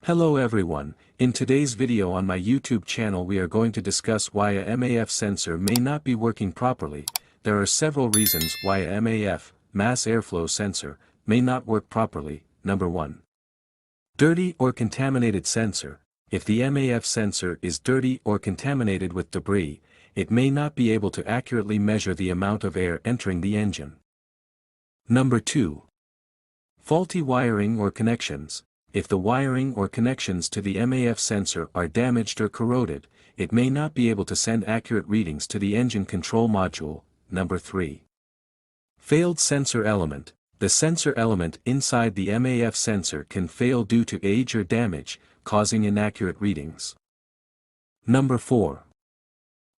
Hello everyone, in today's video on my YouTube channel we are going to discuss why a MAF sensor may not be working properly. There are several reasons why a MAF, mass airflow sensor, may not work properly. Number 1. Dirty or contaminated sensor. If the MAF sensor is dirty or contaminated with debris, it may not be able to accurately measure the amount of air entering the engine. Number 2. Faulty wiring or connections. If the wiring or connections to the MAF sensor are damaged or corroded, it may not be able to send accurate readings to the engine control module. Number 3. Failed sensor element. The sensor element inside the MAF sensor can fail due to age or damage, causing inaccurate readings. Number 4.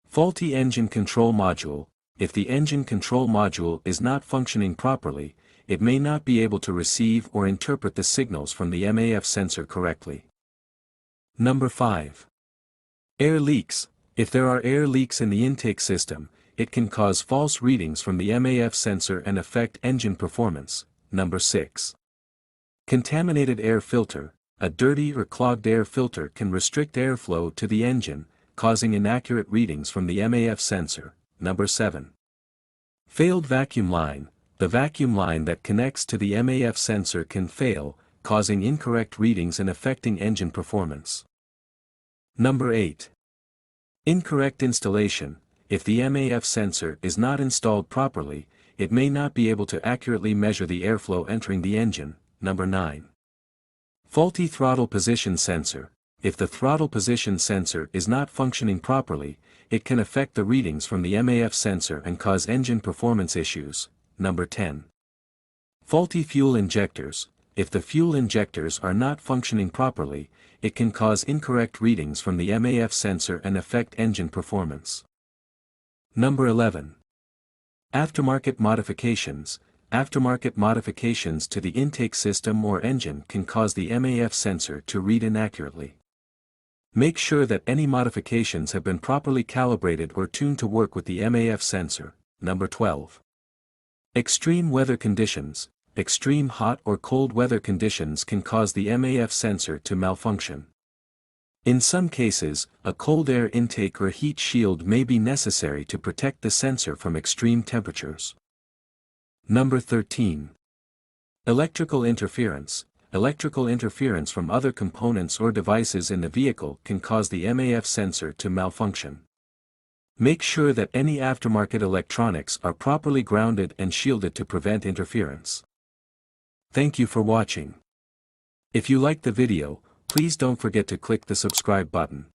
Faulty engine control module. If the engine control module is not functioning properly, it may not be able to receive or interpret the signals from the MAF sensor correctly. Number 5. Air leaks. If there are air leaks in the intake system, it can cause false readings from the MAF sensor and affect engine performance. Number 6. Contaminated air filter. A dirty or clogged air filter can restrict airflow to the engine, causing inaccurate readings from the MAF sensor. Number 7. Failed vacuum line. The vacuum line that connects to the MAF sensor can fail, causing incorrect readings and affecting engine performance. Number 8. Incorrect installation. If the MAF sensor is not installed properly, it may not be able to accurately measure the airflow entering the engine. Number 9. Faulty throttle position sensor. If the throttle position sensor is not functioning properly, it can affect the readings from the MAF sensor and cause engine performance issues. Number 10. Faulty fuel injectors. If the fuel injectors are not functioning properly, it can cause incorrect readings from the MAF sensor and affect engine performance. Number 11. Aftermarket modifications. Aftermarket modifications to the intake system or engine can cause the MAF sensor to read inaccurately. Make sure that any modifications have been properly calibrated or tuned to work with the MAF sensor. Number 12. Extreme weather conditions. Extreme hot or cold weather conditions can cause the MAF sensor to malfunction. In some cases, a cold air intake or heat shield may be necessary to protect the sensor from extreme temperatures. Number 13. Electrical interference. Electrical interference from other components or devices in the vehicle can cause the MAF sensor to malfunction. Make sure that any aftermarket electronics are properly grounded and shielded to prevent interference. Thank you for watching. If you liked the video, please don't forget to click the subscribe button.